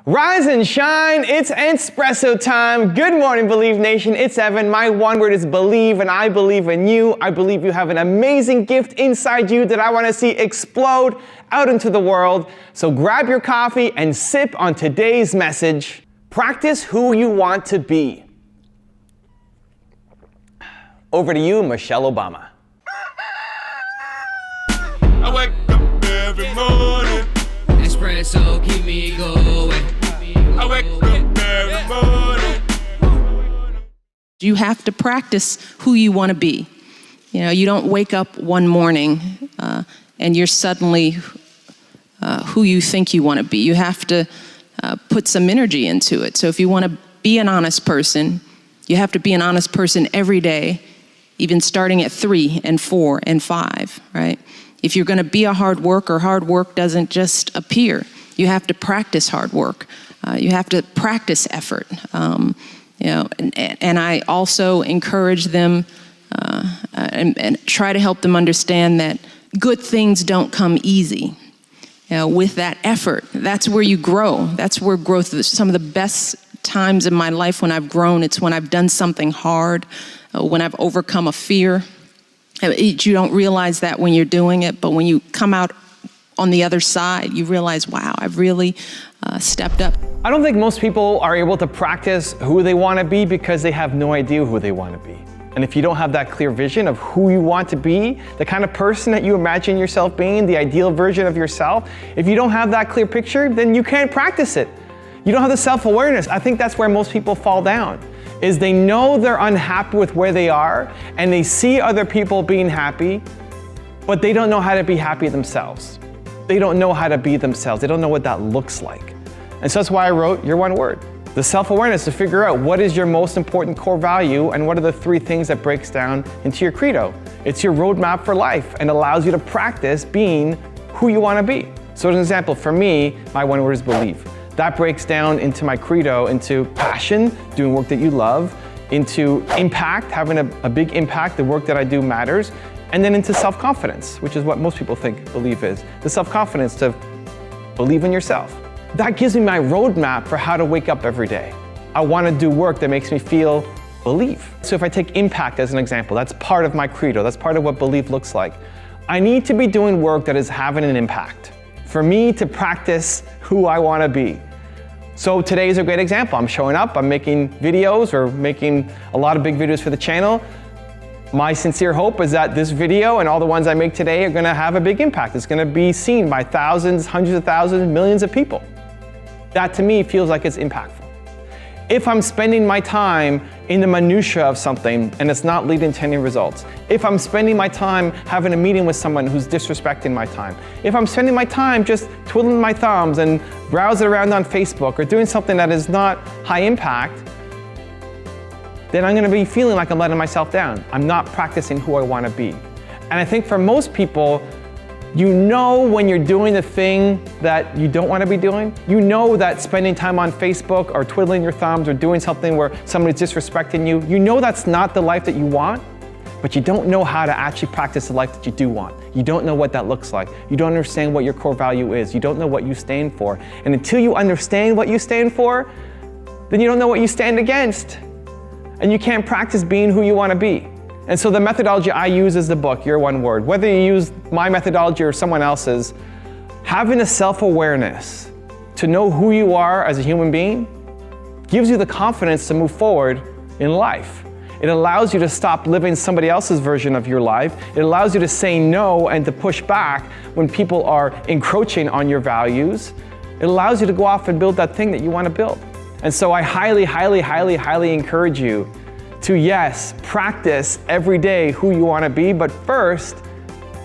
Rise and shine, it's espresso time. Good morning, Believe Nation, it's Evan. My one word is believe, and I believe in you. I believe you have an amazing gift inside you that I want to see explode out into the world. So grab your coffee and sip on today's message. Practice who you want to be. Over to you, Michelle Obama. I wake up every morning. Espresso, keep me going. I wake up every morning. You have to practice who you want to be. You know, you don't wake up one morning and you're suddenly who you think you want to be. You have to put some energy into it. So if you want to be an honest person, you have to be an honest person every day, even starting at 3 and 4 and 5, right? If you're going to be a hard worker, hard work doesn't just appear. You have to practice hard work. You have to practice effort. And I also encourage them and try to help them understand that good things don't come easy. With that effort, that's where you grow. That's where growth is. Some of the best times in my life when I've grown, it's when I've done something hard, when I've overcome a fear. You don't realize that when you're doing it, but when you come out on the other side, you realize, wow, I've really stepped up. I don't think most people are able to practice who they want to be because they have no idea who they want to be. And if you don't have that clear vision of who you want to be, the kind of person that you imagine yourself being, the ideal version of yourself, if you don't have that clear picture, then you can't practice it. You don't have the self-awareness. I think that's where most people fall down, is they know they're unhappy with where they are and they see other people being happy, but they don't know how to be happy themselves. They don't know how to be themselves. They don't know what that looks like. And so that's why I wrote your one word. The self-awareness to figure out what is your most important core value and what are the 3 things that breaks down into your credo. It's your roadmap for life and allows you to practice being who you want to be. So as an example, for me, my one word is believe. That breaks down into my credo, into passion, doing work that you love, into impact, having a big impact, the work that I do matters, and then into self-confidence, which is what most people think belief is. The self-confidence to believe in yourself. That gives me my roadmap for how to wake up every day. I want to do work that makes me feel belief. So if I take impact as an example, that's part of my credo, that's part of what belief looks like. I need to be doing work that is having an impact for me to practice who I want to be. So today is a great example. I'm showing up, I'm making videos or making a lot of big videos for the channel. My sincere hope is that this video and all the ones I make today are going to have a big impact. It's going to be seen by thousands, hundreds of thousands, millions of people. That to me feels like it's impactful. If I'm spending my time in the minutia of something and it's not leading to any results, if I'm spending my time having a meeting with someone who's disrespecting my time, if I'm spending my time just twiddling my thumbs and browsing around on Facebook or doing something that is not high impact, then I'm going to be feeling like I'm letting myself down. I'm not practicing who I want to be. And I think for most people, you know when you're doing the thing that you don't want to be doing. You know that spending time on Facebook or twiddling your thumbs or doing something where somebody's disrespecting you, you know that's not the life that you want, but you don't know how to actually practice the life that you do want. You don't know what that looks like. You don't understand what your core value is. You don't know what you stand for. And until you understand what you stand for, then you don't know what you stand against. And you can't practice being who you want to be. And so the methodology I use is the book, Your One Word. Whether you use my methodology or someone else's, having a self-awareness to know who you are as a human being gives you the confidence to move forward in life. It allows you to stop living somebody else's version of your life. It allows you to say no and to push back when people are encroaching on your values. It allows you to go off and build that thing that you want to build. And so I highly, highly, highly, highly encourage you to, yes, practice every day who you want to be, but first,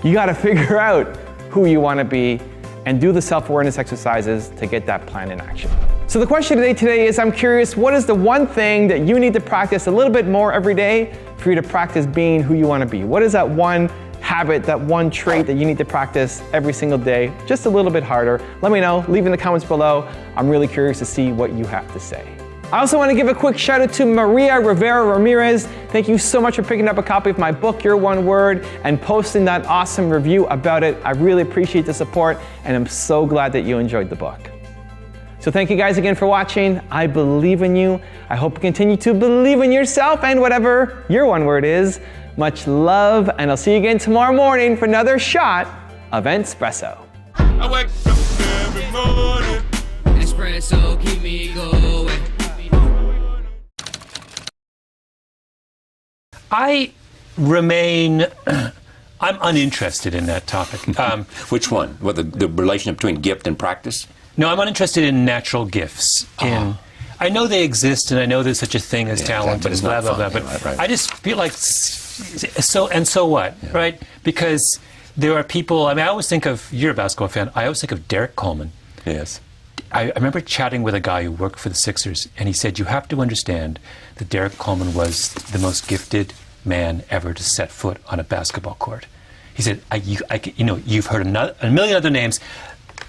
you got to figure out who you want to be and do the self-awareness exercises to get that plan in action. So the question today is, I'm curious, what is the one thing that you need to practice a little bit more every day for you to practice being who you want to be? What is that one habit, that one trait that you need to practice every single day, just a little bit harder? Let me know, leave in the comments below. I'm really curious to see what you have to say. I also want to give a quick shout out to Maria Rivera Ramirez. Thank you so much for picking up a copy of my book, Your One Word, and posting that awesome review about it. I really appreciate the support, and I'm so glad that you enjoyed the book. So thank you guys again for watching. I believe in you. I hope you continue to believe in yourself and whatever your one word is. Much love, and I'll see you again tomorrow morning for another shot of Espresso. I wake up every morning. Espresso, keep me going. I remain, I'm uninterested in that topic. Which one? What, the relationship between gift and practice? No, I'm uninterested in natural gifts. I know they exist, and I know there's such a thing as talent, but it's and blah, not blah, fun. blah. Yeah, But right. I just feel like, so what, right? Because there are people, I mean, I always think of, you're a basketball fan, I always think of Derek Coleman. Yes. I remember chatting with a guy who worked for the Sixers, and he said, you have to understand that Derek Coleman was the most gifted man ever to set foot on a basketball court. He said, you've heard a million other names.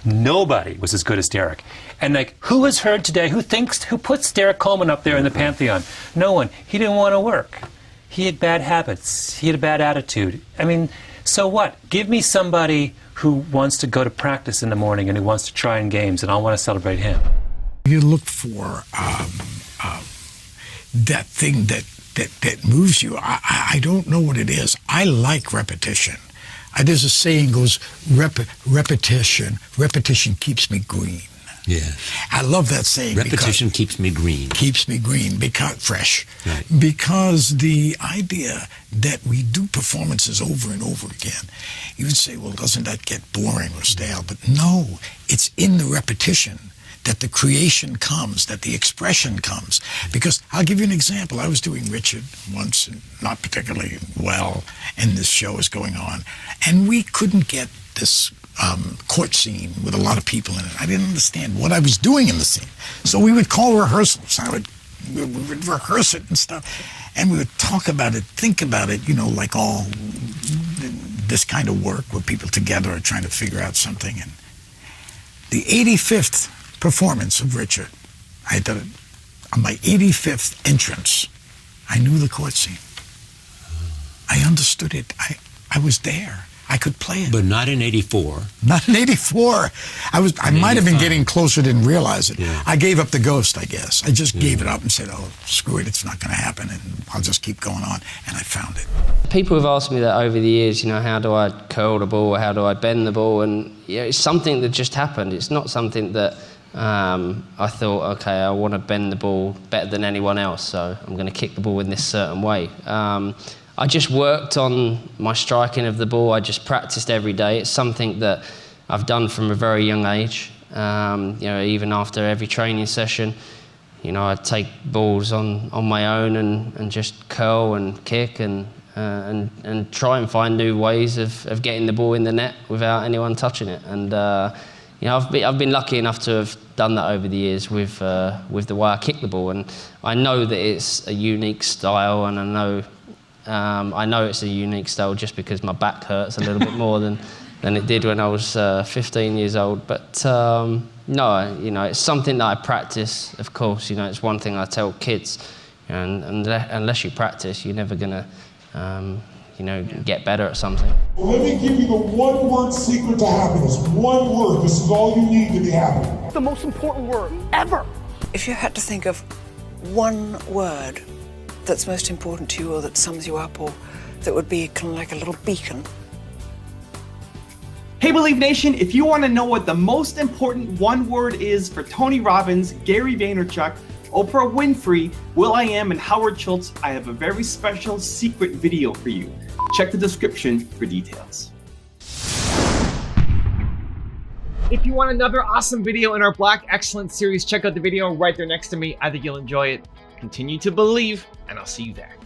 Nobody was as good as Derek. And like, who has heard today, who puts Derek Coleman up there in the pantheon? No one. He didn't want to work. He had bad habits. He had a bad attitude. I mean, so what? Give me somebody who wants to go to practice in the morning and who wants to try in games, and I want to celebrate him. You look for that thing that moves you. I don't know what it is. I like repetition. There's a saying goes, repetition keeps me green. Yeah. I love that saying. Repetition keeps me green. Keeps me green, because fresh. Right. Because the idea that we do performances over and over again, you would say, well, doesn't that get boring or stale? But no, it's in the repetition that the creation comes, that the expression comes. Because I'll give you an example. I was doing Richard once, and not particularly well, and this show is going on, and we couldn't get this court scene with a lot of people in it. I didn't understand what I was doing in the scene. So we would call rehearsals. We would rehearse it and stuff, and we would talk about it, think about it, like all this kind of work where people together are trying to figure out something. And the 85th performance of Richard, I did it on my 85th entrance. I knew the court scene. I understood it. I was there. I could play it. But not in 84. Not in 84. I might have been getting closer, didn't realize it. Yeah. I gave up the ghost, I guess. I just gave it up and said, oh, screw it, it's not going to happen, and I'll just keep going on. And I found it. People have asked me that over the years, how do I curl the ball, or how do I bend the ball? And it's something that just happened. It's not something that I thought, okay, I want to bend the ball better than anyone else, so I'm going to kick the ball in this certain way. I just worked on my striking of the ball. I just practiced every day. It's something that I've done from a very young age. Even after every training session, I'd take balls on my own and just curl and kick and try and find new ways of getting the ball in the net without anyone touching it. And I've been lucky enough to have done that over the years with the way I kick the ball. And I know that it's a unique style, and I know it's a unique style just because my back hurts a little bit more than it did when I was 15 years old. But no, it's something that I practice, of course. It's one thing I tell kids, and unless you practice, you're never going to get better at something. Well, let me give you the one-word secret to happiness. One word. This is all you need to be happy. The most important word ever. If you had to think of one word that's most important to you, or that sums you up, or that would be kind of like a little beacon. Hey Believe Nation, if you want to know what the most important one word is for Tony Robbins, Gary Vaynerchuk, Oprah Winfrey, will.i.am, and Howard Schultz, I have a very special secret video for you. Check the description for details. If you want another awesome video in our Black Excellence series, check out the video right there next to me. I think you'll enjoy it. Continue to believe, and I'll see you there.